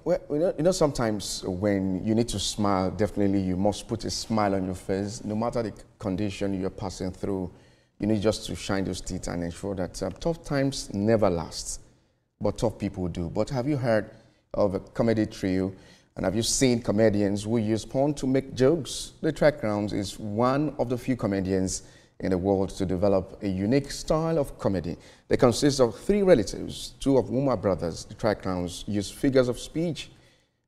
Well, sometimes when you need to smile, definitely you must put a smile on your face, no matter the condition you're passing through. You need just to shine those teeth and ensure that tough times never last, but tough people do. But have you heard of a comedy trio? And have you seen comedians who use porn to make jokes? The Triclowns is one of the few comedians in the world to develop a unique style of comedy. They consist of 3 relatives, 2 of whom are brothers. The Triclowns use figures of speech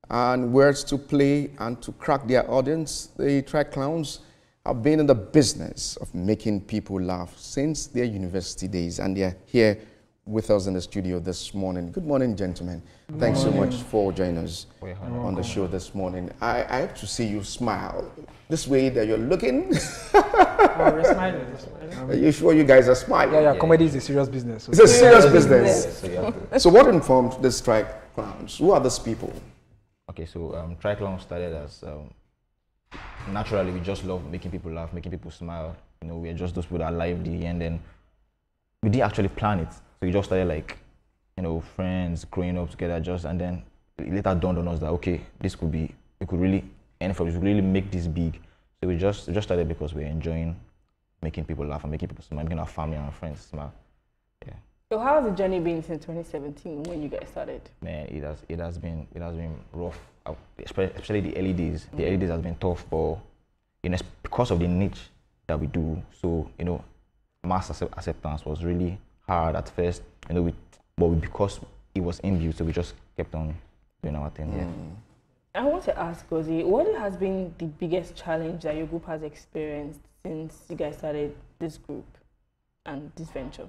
and words to play and to crack their audience. The Triclowns have been in the business of making people laugh since their university days, and they're here with us in the studio this morning. Good morning, gentlemen. Thanks so much for joining us on the show this morning. I hope to see you smile. This way that you're looking. We're smiling. Are you sure you guys are smiling? Yeah, comedy is a serious business. So it's a serious business. So what informed this Triclowns? Who are these people? Okay, so Triclowns started as naturally, we just love making people laugh, making people smile. You know, we're just those people that are lively, and then we didn't actually plan it. So we just started like, you know, friends growing up together, and then it later dawned on us that okay, this could be, we could really end for, we could really make this big. So we just started because we're enjoying making people laugh and making people smile, making our family and our friends smile. Yeah. So how has the journey been since 2017 when you guys started? Man, it has been rough, especially the early days. The early days has been tough, but because of the niche that we do. So you know, mass acceptance was really hard at first. You know, because it was inbuilt, so we just kept on doing our thing. Yeah. I want to ask Gozi, what has been the biggest challenge that your group has experienced since you guys started this group and this venture?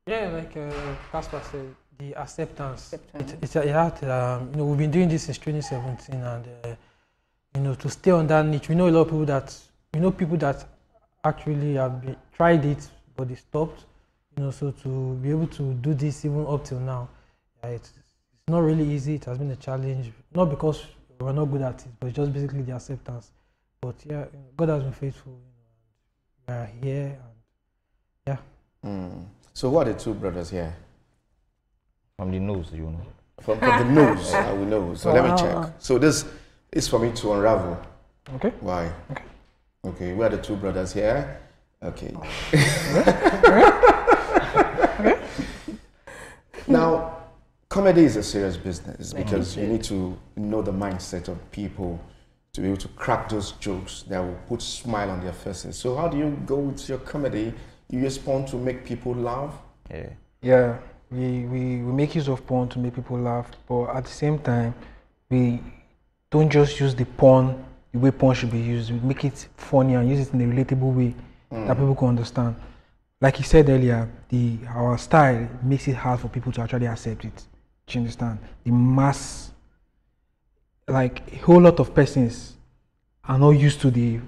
Yeah, like Casper said, the acceptance. It's you know, we've been doing this since 2017, and you know, to stay on that niche, we know a lot of people that actually have tried it, but they stopped. You know, so to be able to do this even up till now, it's not really easy. It has been a challenge, not because we're not good at it, but it's just basically the acceptance. But yeah, God has been faithful. You know, we are here, and yeah. So who are the 2 brothers here? From the nose, you know. From the nose, we know. So let me check. So this is for me to unravel. Okay. Why? Okay, we are the 2 brothers here. Okay. Now, comedy is a serious business because you need to know the mindset of people to be able to crack those jokes that will put a smile on their faces. So how do you go with your comedy? You use porn to make people laugh? Yeah, we make use of porn to make people laugh, but at the same time, we don't just use the way porn should be used. We make it funny and use it in a relatable way that people can understand. Like you said earlier, our style makes it hard for people to actually accept it. Do you understand? The mass, like a whole lot of persons are not used to the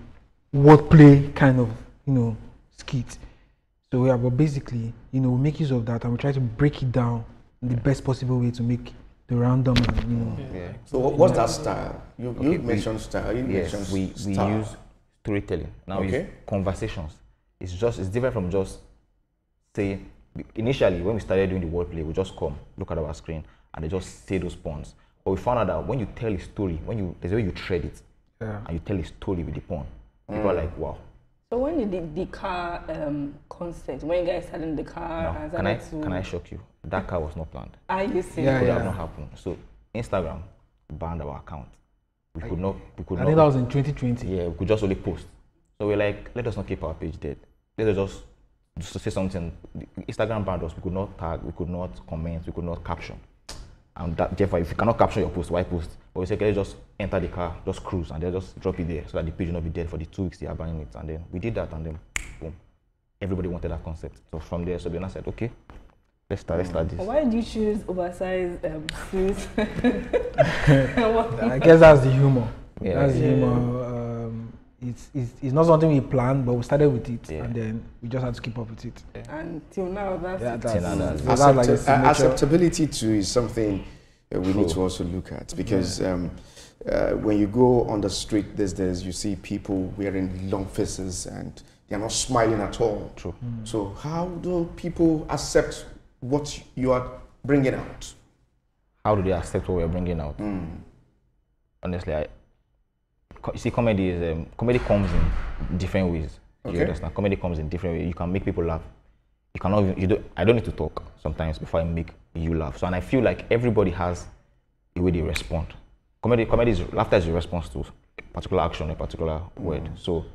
wordplay kind of, you know, skit. So yeah, but basically, you know, we make use of that and we try to break it down in the best possible way to make the random and, you know. Yeah. So what's that style? You mentioned style. We use storytelling. Now it's conversations. It's different from just saying. Initially, when we started doing the wordplay, we just come, look at our screen, and they just say those puns. But we found out that when you tell a story, there's a way you thread it, and you tell a story with the pun, people are like, wow. So when did the car concept, when you guys started the car? No. Can I shock you? That car was not planned. Are you serious? It could have not happened. So Instagram banned our account. We could not. I think that was in 2020. Yeah, we could just only post. So we're like, let us not keep our page dead. Let us just to say something. Instagram banned us. We could not tag. We could not comment. We could not caption. And therefore, if you cannot caption your post, why post? But we said, let's just enter the car, just cruise, and then just drop it there so that the page will not be dead for the 2 weeks they are banning it. And then we did that, and then boom, everybody wanted that concept. So from there, so then I said, okay, let's start this. Why did you choose oversized suits? I guess that's the humor. Yeah. That's the humor. It's not something we planned, but we started with it, and then we just had to keep up with it. Until now, acceptability too is something we need to also look at, because when you go on the street these days, you see people wearing long faces and they are not smiling at all. True. So how do people accept what you are bringing out? how do they accept what we're bringing out? Honestly, you see, comedy is comedy comes in different ways. You understand? Comedy comes in different ways. You can make people laugh. You cannot even, I don't need to talk sometimes before I make you laugh. So, and I feel like everybody has a way they respond. Laughter is a response to a particular action, a particular word. So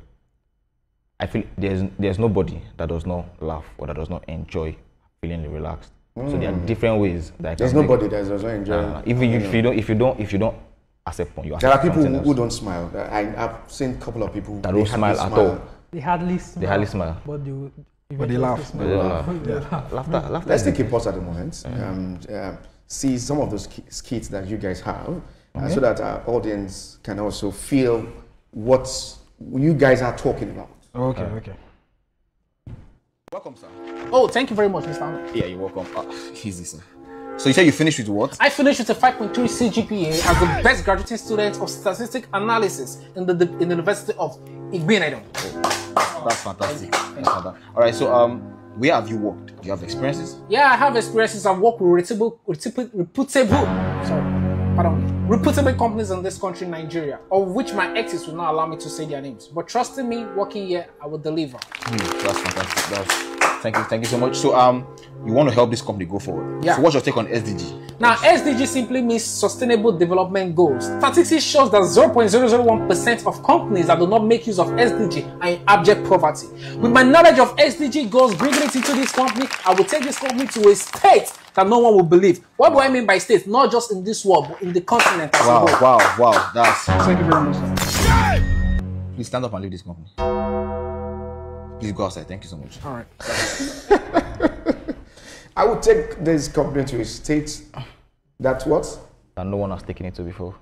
I feel there's nobody that does not laugh or that does not enjoy feeling relaxed. So there are different ways that there's nobody that does not enjoy. If you don't accept point, you accept. There are people who don't smile. I've seen a couple of people that don't smile at all. They hardly smile. But they laugh. Laughter. Let's take a pause at the moment. See some of those skits that you guys have, so that our audience can also feel what you guys are talking about. Okay. Welcome, sir. Oh, thank you very much, Mr. Ahmed. Yeah, you're welcome. Easy, sir. So you said you finished with what? I finished with a 5.3 CGPA as the best graduating student of statistic analysis in the University of Igbenedon. That's fantastic. All right, so where have you worked? Do you have experiences? Yeah, I have experiences. I've worked with reputable companies in this country, Nigeria, of which my exes will not allow me to say their names. But trusting me, working here, I will deliver. That's fantastic. Thank you so much. So you want to help this company go forward. Yeah. So what's your take on SDG? Now, SDG simply means Sustainable Development Goals. Statistics shows that 0.001% of companies that do not make use of SDG are in abject poverty. With my knowledge of SDG goals, bringing it into this company, I will take this company to a state that no one will believe. What do I mean by state? Not just in this world, but in the continent as well. Wow. Thank you very much, sir. Please stand up and leave this company. Please go outside. Thank you so much. All right. I would take this company to a state that what? That no one has taken it to before.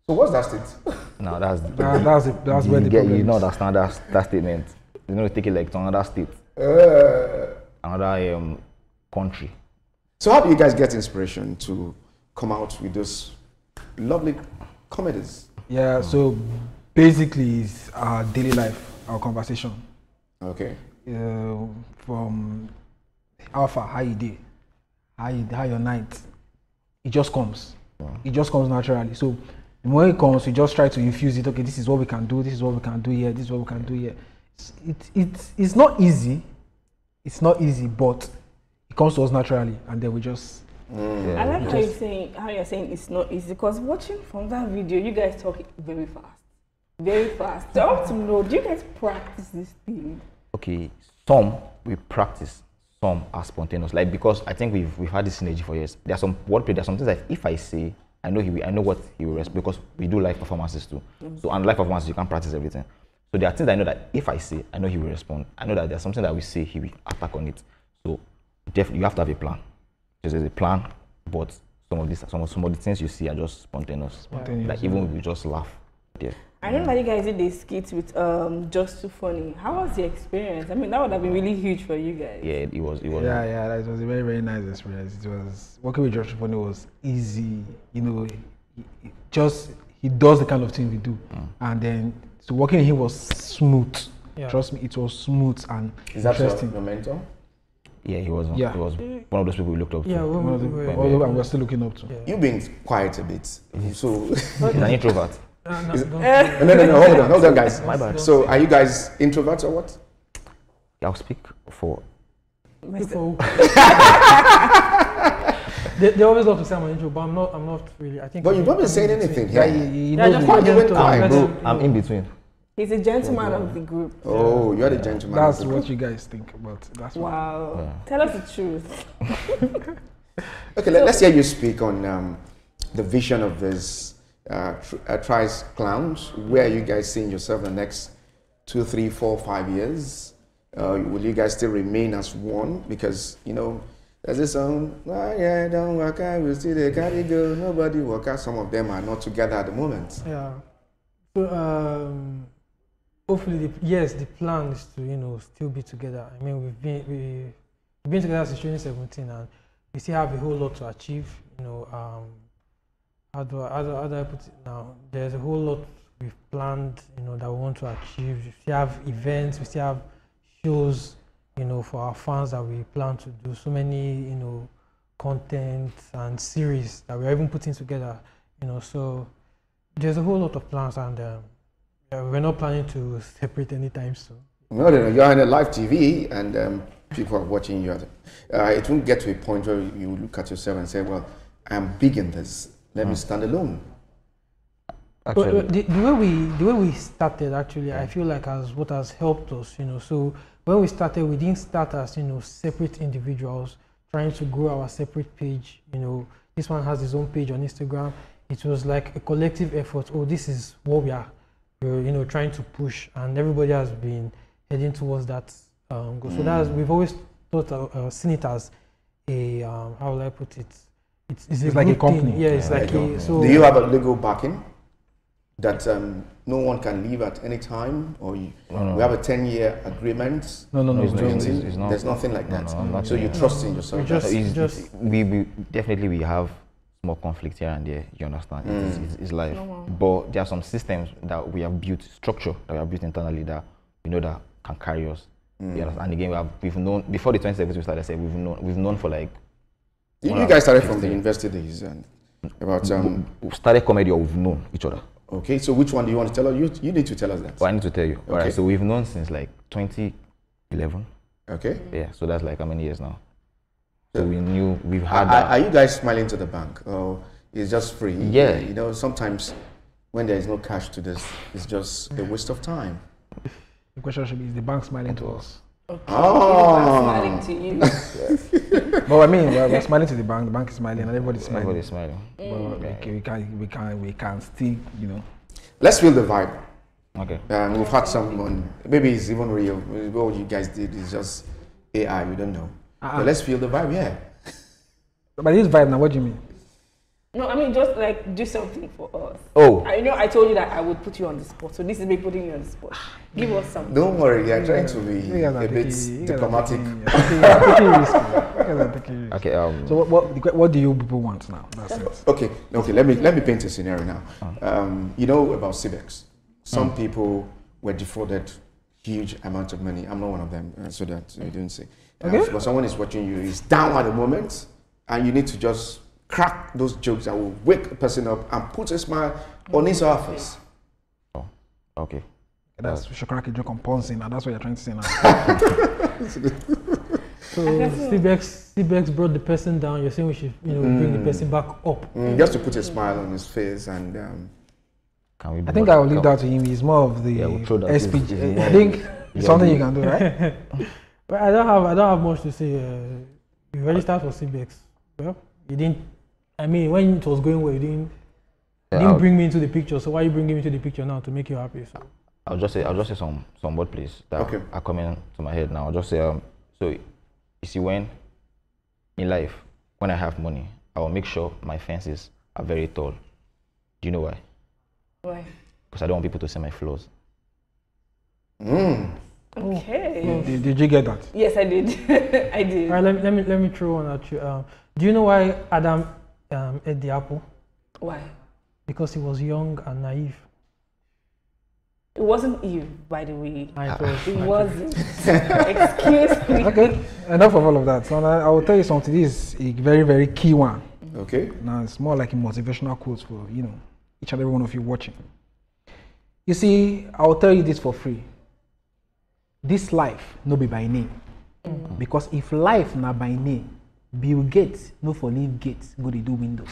So what's that state? No, that's where the problem you is. don't understand that statement. You know, take it like to another state, another country. So how do you guys get inspiration to come out with those lovely comedies? Yeah, so basically it's our daily life, our conversation. Okay. From Alpha, how you did, how your night, it just comes. It just comes naturally. So when it comes, we just try to infuse it. Okay, this is what we can do. This is what we can do here. This is what we can do here. It's not easy. It's not easy, but it comes to us naturally, and then we just. I like how you're saying it's not easy, because watching from that video, you guys talk very fast. So I want to know, do you guys practice this thing? Okay, some we practice, some are spontaneous. Like, because I think we've had this synergy for years. There's some wordplay. There's something that if I say, I know what he will respond, because we do live performances too. So on live performances, you can't practice everything. So there are things I know that if I say, I know he will respond. I know that there's something that we say, he will attack on it. So definitely you have to have a plan. There's a plan, but some of the things you see are just spontaneous. Like even we just laugh. Yeah. I know that you guys did this skit with Just Too Funny. How was the experience? I mean, that would have been really huge for you guys. Yeah, it was. Yeah, it was a very, very nice experience. It was working with Just Too Funny was easy. You know, he does the kind of thing we do, and then so working with him was smooth. Yeah. Trust me, it was smooth and Is that interesting. your mentor? Yeah, he was. Yeah. He was one of those people we looked up to. Yeah, and we're still looking up to. Yeah. You've been quiet a bit, so He's an introvert. no, hold on, guys. My bad. So, are you guys introverts or what? I'll speak for. They always love to say I'm an intro, but I'm not really. I think. But you've not been saying anything here. I'm in between. He's a gentleman of the group. Oh, you're the gentleman. That's what you guys think, but that's wow. Yeah. Tell us the truth. Okay, let's hear you speak on the vision of this Triclowns. Where are you guys seeing yourself in the next 2, 3, 4, 5 years? Will you guys still remain as one? Because, you know, there's this song, don't work out, we still they carry go, nobody work out. Some of them are not together at the moment. Yeah. So, hopefully, the plan is to, still be together. I mean, we've been together since 2017, and we still have a whole lot to achieve. How do I put it now? There's a whole lot we've planned, that we want to achieve. We still have events, we still have shows, for our fans that we plan to do. So many, content and series that we're even putting together, you know. So there's a whole lot of plans, and we're not planning to separate anytime soon. No, you're on a live TV, and people are watching you. It won't get to a point where you look at yourself and say, well, I'm big in this, let me stand alone. Actually, the way we started, actually, I feel like what has helped us, you know. So when we started, we didn't start as, you know, separate individuals trying to grow our separate page. You know, this one has his own page on Instagram. It was like a collective effort. Oh, this is what we're you know, trying to push, and everybody has been heading towards that goal. So we've always thought, seen it as a how will I put it? It's like a company. Yeah, it's like so. Do you have a legal backing that no one can leave at any time, or we have a 10-year agreement? No. It's not. There's nothing like that. No, so you trust in yourself. We definitely have small conflict here and there. You understand? It's life. But there are some systems that we have built, structure that we have built internally that we know that can carry us. You understand? And again, we've known before the 2017 we started. I said we've known for like. You guys started from the university days and about we started comedy, or we've known each other. Okay, so which one do you want to tell us? You need to tell us that. Well, I need to tell you. Okay. All right, so we've known since like 2011. Okay. Yeah, so that's like how many years now? So we've had. Are you guys smiling to the bank, or it's just free? Yeah. You know, sometimes when there is no cash to this, it's just a waste of time. The question should be: is the bank smiling to us? Okay. Oh. Smiling to you. But I mean, we're smiling to the bank is smiling, and everybody's smiling. Everybody's smiling. But we can still, you know. Let's feel the vibe. Okay. We've had someone, maybe it's even real. What you guys did is just AI, we don't know. But let's feel the vibe, yeah. But this vibe now, what do you mean? No, I mean, just like do something for us. Oh. I know I told you that I would put you on the spot, so this is me putting you on the spot. Give us something. Don't worry, you're trying to be a bit diplomatic. Okay. So what do you people want now? That's it. Okay. Let me paint a scenario now. You know about CBEX. Some people were defrauded huge amount of money. I'm not one of them, so that you didn't say. But someone is watching you, is down at the moment, and you need to just crack those jokes that will wake a person up and put a smile on his face. Oh, okay. We should crack a joke on Ponzi now. That's what you're trying to say now. So CBEX brought the person down. You're saying we should, you know, bring the person back up. Just to put a smile on his face and. I think I will leave that to him. He's more of the SPG. I think it's something you can do, right? But I don't have much to say. You registered for CBEX. Well, you didn't. I mean, when it was going well, you didn't bring me into the picture. So why are you bringing me into the picture now to make you happy? So I'll just say some word plays that are coming to my head now. I'll just say so you see, when in life, when I have money, I will make sure my fences are very tall. Do you know why? Why? Because I don't want people to see my flaws. Okay. Did you get that? Yes, I did. I did. All right, let me throw one at you. Do you know why Adam ate the apple? Why? Because he was young and naive. It wasn't Eve, by the way. It wasn't. Excuse me. Okay, enough of all of that. So I will tell you something. This is a very, very key one. Okay. Now it's more like a motivational quote for, you know, each and every one of you watching. You see, I will tell you this for free. This life no be by name. Because if life na by name, Bill Gates no for leave Gates go to do Windows.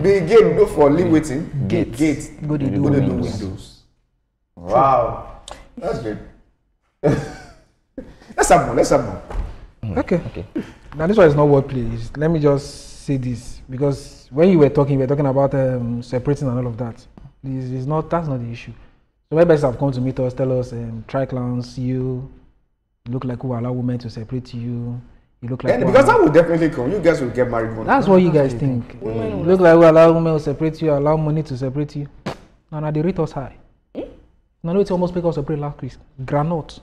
Bill Gates no for leave waiting. Gates go to do Windows. Wow, that's good. Let's have more. Okay. Now this one is not wordplay. Let me just say this, because when you were talking about separating and all of that. That's not the issue. So my best have come to meet us, tell us, Triclowns, you look like who allow women to separate you. You look like because that will definitely come. You guys will get married one. That's what you guys think. You look like who allow women to separate you, allow money to separate you. Now they rate us high. Now it's almost make us separate last Christ. Granite,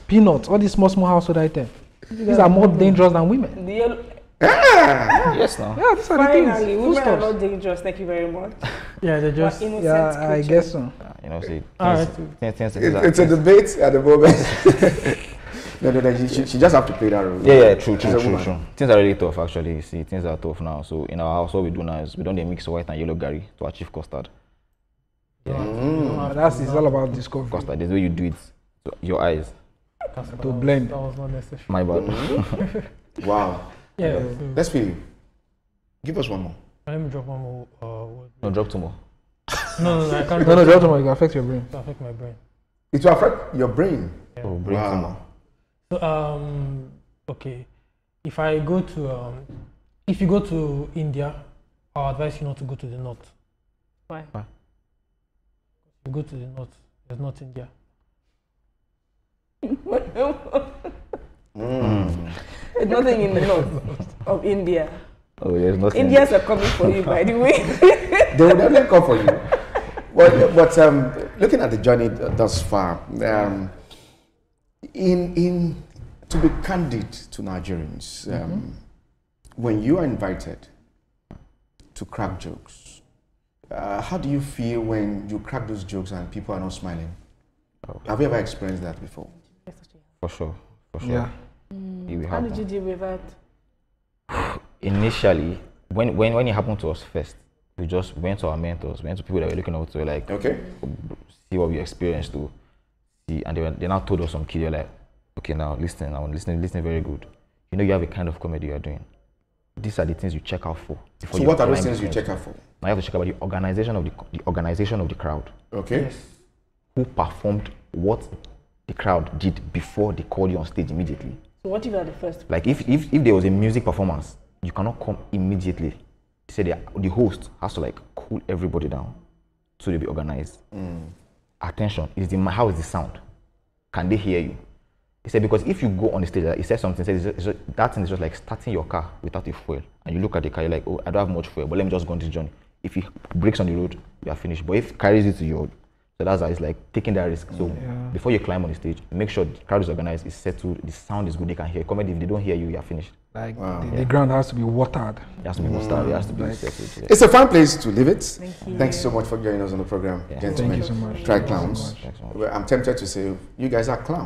peanuts, all these small household items. These are more dangerous than women. Yes, now. Yeah, these are the things. Finally, women are not dangerous. Thank you very much. Yeah, they're just innocent creatures. I guess so. You know, see, it's a debate at the moment. No, she just have to play that role. Yeah, true. She's a woman. Things are really tough, actually. You see, things are tough now. So in our house, what we do now is we don't mix white and yellow Gary to achieve custard. It's all about discovery. Custard, there's the way you do it. So your eyes. To blend. That was not necessary. My bad. Wow. Yeah. Let's feel you. Give us one more. Let me drop one more. Word. No, drop two more. No, I can't. No, drop tomorrow. It will affect your brain. It will affect my brain. It will affect your brain. Yeah. Oh, brain tumor. So, okay. If you go to India, I'll advise you not to go to the north. Why? Why? If you go to the north, there's not India. There's nothing in the north of India. Oh, there's nothing. Indians are coming for you, by the way. They will definitely come for you. But looking at the journey thus far, to be candid to Nigerians, when you are invited to crack jokes, how do you feel when you crack those jokes and people are not smiling? Oh. Have you ever experienced that before? For sure. Yeah. How did you deal with that? Initially, when it happened to us first, we just went to our mentors, went to people that were looking up to, like, okay, see what we experienced to see, and they now told us some key. They're like, okay, now listen, listen very good. You know, you have a kind of comedy you are doing. These are the things you check out for. So what are those things you check out for? Now you have to check about the organization of the crowd. Okay. Yes. Who performed what the crowd did before they called you on stage immediately. So what if you are the first? Like if there was a music performance, you cannot come immediately. They say the host has to like cool everybody down so they'll be organized. Attention, how is the sound? Can they hear you? He said, because if you go on the stage, he said something, that thing is just like starting your car without a fuel. And you look at the car, you're like, oh, I don't have much fuel, but let me just go on this journey. If it breaks on the road, you are finished. But if it carries you to your, so that's how it's like taking that risk. So before you climb on the stage, make sure the crowd is organized, it's settled, the sound is good, they can hear. Comedy, if they don't hear you, you are finished. Like the ground has to be watered. It has to be watered, it has to be settled. Yeah. It's a fun place to leave it. Thank you. Thanks so much for joining us on the program, gentlemen. Thank you so much. Triclowns. I'm tempted to say, you guys are clowns.